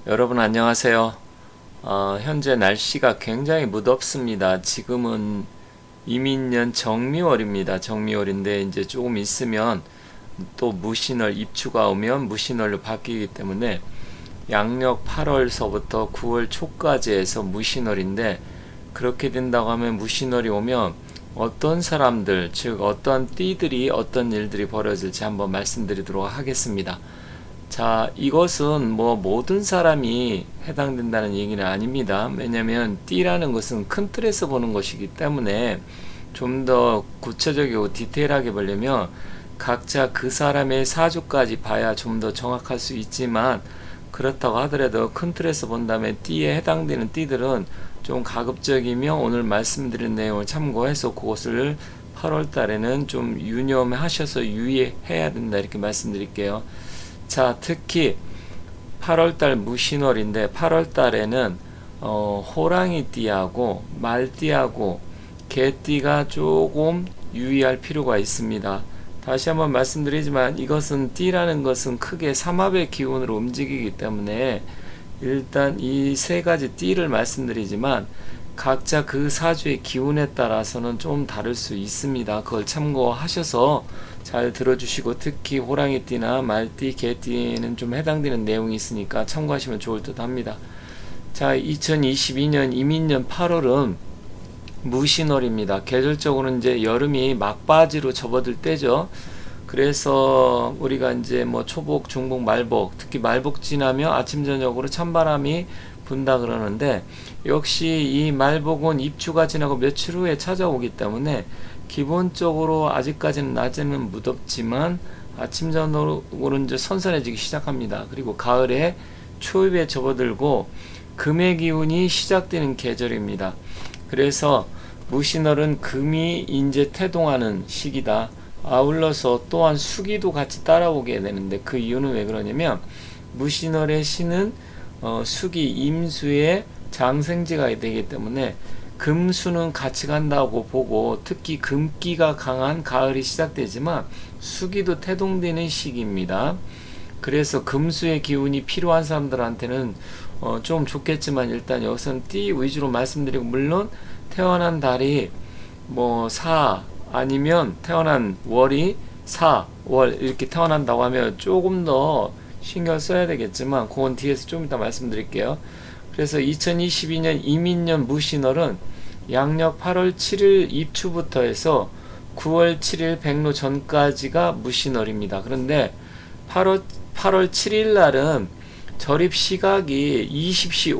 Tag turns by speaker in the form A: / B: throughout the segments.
A: 여러분 안녕하세요. 현재 날씨가 굉장히 무덥습니다. 지금은 이민년 정미월입니다. 정미월인데 이제 조금 있으면 또 무신월 입추가 오면 무신월로 바뀌기 때문에 양력 8월서부터 9월 초까지 해서 무신월인데, 그렇게 된다고 하면 무신월이 오면 어떤 사람들, 즉 어떤 띠들이 어떤 일들이 벌어질지 한번 말씀드리도록 하겠습니다. 자, 이것은 뭐 모든 사람이 해당된다는 얘기는 아닙니다. 왜냐하면 띠라는 것은 큰 틀에서 보는 것이기 때문에 좀 더 구체적이고 디테일하게 보려면 각자 그 사람의 사주까지 봐야 좀 더 정확할 수 있지만, 그렇다고 하더라도 큰 틀에서 본다면 띠에 해당되는 띠들은 좀 가급적이며 오늘 말씀드린 내용을 참고해서 그것을 8월 달에는 좀 유념하셔서 유의해야 된다, 이렇게 말씀드릴게요. 자, 특히 8월달 무신월인데 8월달에는 호랑이띠하고 말띠하고 개띠가 조금 유의할 필요가 있습니다. 다시 한번 말씀드리지만 이것은 띠라는 것은 크게 삼합의 기운으로 움직이기 때문에 일단 이 세 가지 띠를 말씀드리지만 각자 그 사주의 기운에 따라서는 좀 다를 수 있습니다. 그걸 참고하셔서 잘 들어주시고, 특히 호랑이띠나 말띠, 개띠는 좀 해당되는 내용이 있으니까 참고하시면 좋을 듯 합니다. 자, 2022년 이민년 8월은 무신월입니다. 계절적으로는 이제 여름이 막바지로 접어들 때죠. 그래서 우리가 이제 뭐 초복, 중복, 말복, 특히 말복 지나면 아침 저녁으로 찬바람이 분다 그러는데, 역시 이 말복은 입추가 지나고 며칠 후에 찾아오기 때문에 기본적으로 아직까지는 낮에는 무덥지만 아침 저녁으로 이제 선선해지기 시작합니다. 그리고 가을에 초입에 접어들고 금의 기운이 시작되는 계절입니다. 그래서 무신월은 금이 이제 태동하는 시기다. 아울러서 또한 수기도 같이 따라오게 되는데, 그 이유는 왜 그러냐면 무신월의 신은 수기 임수의 장생지가 되기 때문에 금수는 같이 간다고 보고, 특히 금기가 강한 가을이 시작되지만 수기도 태동되는 시기입니다. 그래서 금수의 기운이 필요한 사람들한테는 좀 좋겠지만, 일단 여기서는 띠 위주로 말씀드리고, 물론 태어난 달이 뭐 사, 아니면 태어난 월이 사, 월 이렇게 태어난다고 하면 조금 더 신경 써야 되겠지만 그건 뒤에서 좀 이따 말씀드릴게요. 그래서 2022년 이민년 무신월은 양력 8월 7일 입추부터 해서 9월 7일 백로 전까지가 무신월입니다. 그런데 8월 7일 날은 절입 시각이 20시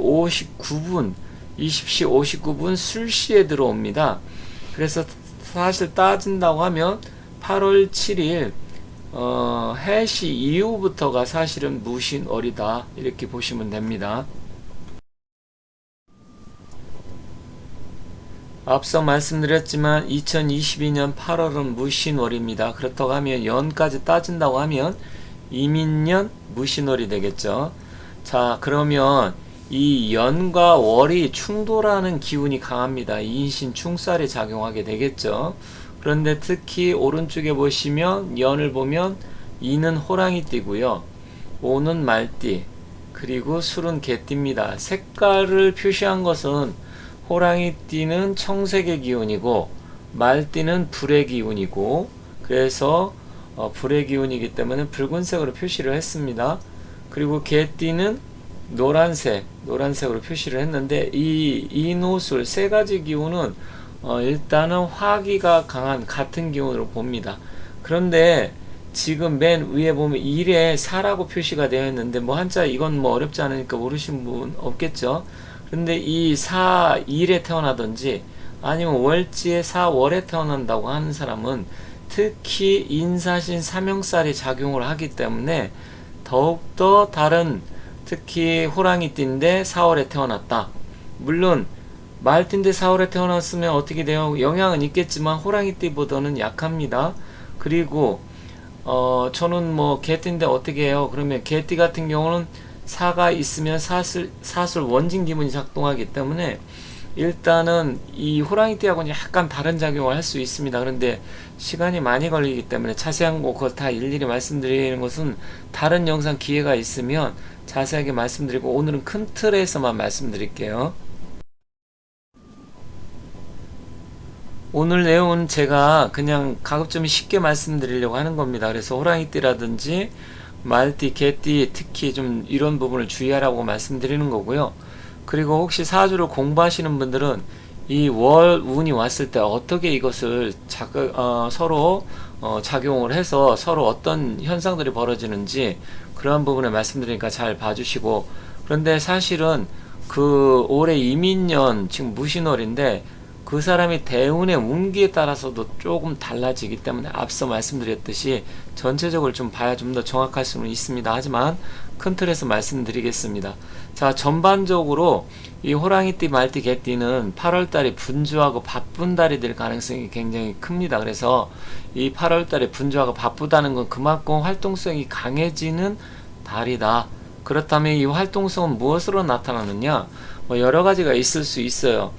A: 59분 술시에 들어옵니다. 그래서 사실 따진다고 하면 8월 7일 해시 이후부터가 사실은 무신월이다, 이렇게 보시면 됩니다. 앞서 말씀드렸지만 2022년 8월은 무신월입니다. 그렇다고 하면 연까지 따진다고 하면 이민년 무신월이 되겠죠. 자, 그러면 이 연과 월이 충돌하는 기운이 강합니다. 인신 충살이 작용하게 되겠죠. 그런데 특히 오른쪽에 보시면 연을 보면 이는 호랑이띠고요, 오는 말띠, 그리고 술은 개띠입니다. 색깔을 표시한 것은 호랑이띠는 청색의 기운이고 말띠는 불의 기운이고, 그래서 불의 기운이기 때문에 붉은색으로 표시를 했습니다. 그리고 개띠는 노란색으로 표시를 했는데, 이 인호술 세 가지 기운은 일단은 화기가 강한 같은 기운으로 봅니다. 그런데 지금 맨 위에 보면 일에 사라고 표시가 되어 있는데, 뭐 한자 이건 뭐 어렵지 않으니까 모르신 분 없겠죠. 근데 이 사 일에 태어나든지 아니면 월지에 사 월에 태어난다고 하는 사람은 특히 인사신 삼형살이 작용을 하기 때문에 더욱더 다른, 특히 호랑이띠인데 4월에 태어났다. 물론 말띠인데 4월에 태어났으면 어떻게 돼요? 영향은 있겠지만 호랑이띠보다는 약합니다. 그리고 저는 뭐 개띠인데 어떻게 해요? 그러면 개띠 같은 경우는 사가 있으면 사술 원진 기분이 작동하기 때문에 일단은 이 호랑이띠하고는 약간 다른 작용을 할 수 있습니다. 그런데 시간이 많이 걸리기 때문에 자세한 거 그거 다 일일이 말씀드리는 것은 다른 영상 기회가 있으면 자세하게 말씀드리고, 오늘은 큰 틀에서만 말씀드릴게요. 오늘 내용은 제가 그냥 가급적 쉽게 말씀드리려고 하는 겁니다. 그래서 호랑이띠라든지 말띠, 개띠 특히 좀 이런 부분을 주의하라고 말씀드리는 거고요. 그리고 혹시 사주를 공부하시는 분들은 이 월 운이 왔을 때 어떻게 이것을 서로 작용을 해서 서로 어떤 현상들이 벌어지는지 그러한 부분을 말씀드리니까 잘 봐주시고, 그런데 사실은 그 올해 이민년 지금 무신월인데 그 사람이 대운의 운기에 따라서도 조금 달라지기 때문에 앞서 말씀드렸듯이 전체적으로 좀 봐야 좀 더 정확할 수는 있습니다. 하지만 큰 틀에서 말씀드리겠습니다. 자, 전반적으로 이 호랑이띠, 말띠, 개띠는 8월달에 분주하고 바쁜 달이 될 가능성이 굉장히 큽니다. 그래서 이 8월달에 분주하고 바쁘다는 건 그만큼 활동성이 강해지는 달이다. 그렇다면 이 활동성은 무엇으로 나타나느냐? 뭐 여러 가지가 있을 수 있어요.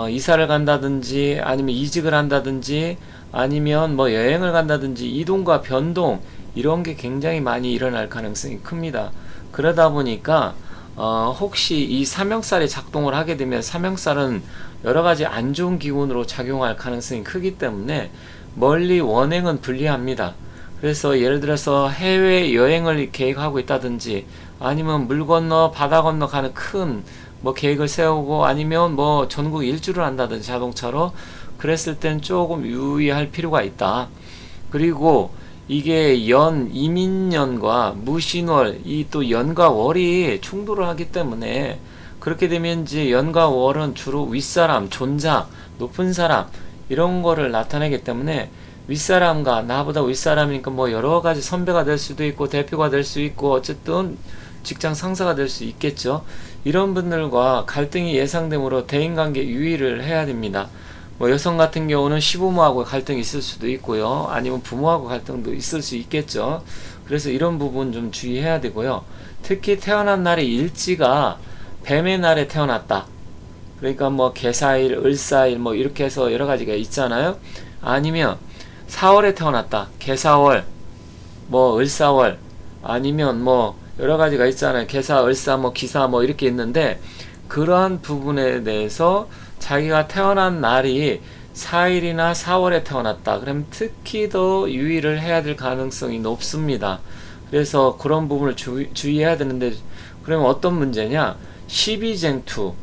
A: 이사를 간다든지 아니면 이직을 한다든지 아니면 뭐 여행을 간다든지 이동과 변동, 이런 게 굉장히 많이 일어날 가능성이 큽니다. 그러다 보니까 혹시 이 삼형살이 작동을 하게 되면 삼형살은 여러 가지 안 좋은 기운으로 작용할 가능성이 크기 때문에 멀리 원행은 불리합니다. 그래서 예를 들어서 해외 여행을 계획하고 있다든지 아니면 물 건너 바다 건너 가는 큰 뭐 계획을 세우고 아니면 뭐 전국 일주를 한다든지 자동차로, 그랬을 땐 조금 유의할 필요가 있다. 그리고 이게 이민년과 무신월, 이 또 연과 월이 충돌을 하기 때문에 그렇게 되면 이제 연과 월은 주로 윗사람, 존자, 높은 사람 이런 거를 나타내기 때문에 윗사람과 나보다 윗사람이니까 뭐 여러 가지 선배가 될 수도 있고 대표가 될 수 있고 어쨌든 직장 상사가 될 수 있겠죠. 이런 분들과 갈등이 예상되므로 대인관계 유의를 해야 됩니다. 뭐 여성 같은 경우는 시부모하고 갈등이 있을 수도 있고요. 아니면 부모하고 갈등도 있을 수 있겠죠. 그래서 이런 부분 좀 주의해야 되고요. 특히 태어난 날의 일지가 뱀의 날에 태어났다. 그러니까 뭐 개사일, 을사일 뭐 이렇게 해서 여러 가지가 있잖아요. 아니면 4월에 태어났다. 개사월, 뭐 을사월, 아니면 뭐 여러 가지가 있잖아요. 개사, 을사, 뭐 기사 뭐 이렇게 있는데 그러한 부분에 대해서 자기가 태어난 날이 4일이나 4월에 태어났다. 그럼 특히 더 유의를 해야 될 가능성이 높습니다. 그래서 그런 부분을 주의해야 되는데, 그러면 어떤 문제냐? 시비쟁투,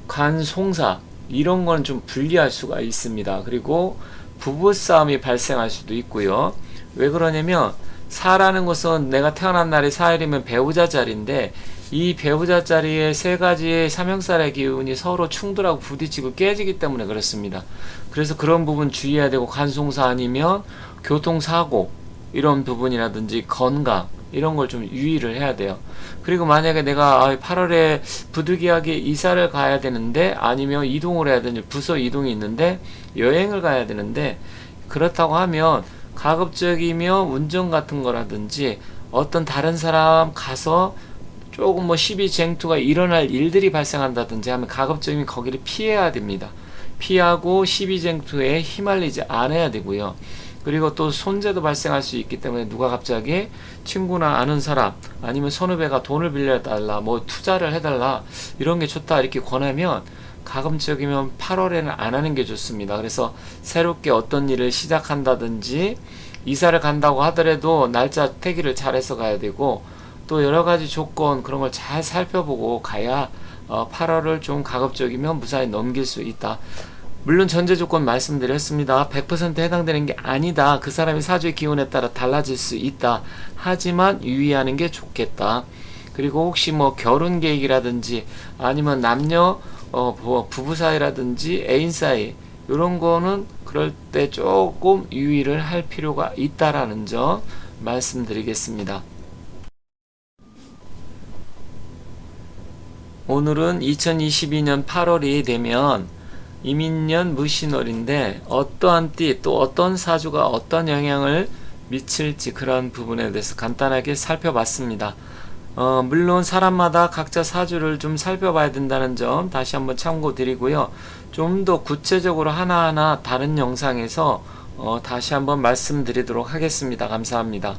A: 관송사 이런 건 좀 불리할 수가 있습니다. 그리고 부부싸움이 발생할 수도 있고요. 왜 그러냐면 사라는 것은 내가 태어난 날이 4일이면 배우자 자리인데 이 배우자 자리에 세 가지의 삼형살의 기운이 서로 충돌하고 부딪히고 깨지기 때문에 그렇습니다. 그래서 그런 부분 주의해야 되고, 관송사 아니면 교통사고 이런 부분이라든지 건강 이런 걸 좀 유의를 해야 돼요. 그리고 만약에 내가 8월에 부득이하게 이사를 가야 되는데 아니면 이동을 해야 되는 부서 이동이 있는데 여행을 가야 되는데, 그렇다고 하면 가급적이며 운전 같은 거라든지 어떤 다른 사람 가서 조금 뭐 시비쟁투가 일어날 일들이 발생한다든지 하면 가급적이면 거기를 피해야 됩니다. 피하고 시비쟁투에 휘말리지 않아야 되고요. 그리고 또 손재도 발생할 수 있기 때문에 누가 갑자기 친구나 아는 사람 아니면 선후배가 돈을 빌려달라, 뭐 투자를 해달라, 이런 게 좋다 이렇게 권하면 가급적이면 8월에는 안 하는 게 좋습니다. 그래서 새롭게 어떤 일을 시작한다든지 이사를 간다고 하더라도 날짜 태기를 잘해서 가야 되고, 또 여러 가지 조건 그런 걸 잘 살펴보고 가야 8월을 좀 가급적이면 무사히 넘길 수 있다. 물론 전제 조건 말씀드렸습니다. 100% 해당되는 게 아니다. 그 사람이 사주의 기운에 따라 달라질 수 있다. 하지만 유의하는 게 좋겠다. 그리고 혹시 뭐 결혼 계획이라든지 아니면 남녀 부부 사이라든지 애인 사이 이런 거는 그럴 때 조금 유의를 할 필요가 있다라는 점 말씀드리겠습니다. 오늘은 2022년 8월이 되면 이민년 무신월인데 어떠한 띠 또 어떤 사주가 어떤 영향을 미칠지 그런 부분에 대해서 간단하게 살펴봤습니다. 물론 사람마다 각자 사주를 좀 살펴봐야 된다는 점 다시 한번 참고드리고요. 좀 더 구체적으로 하나하나 다른 영상에서 다시 한번 말씀드리도록 하겠습니다. 감사합니다.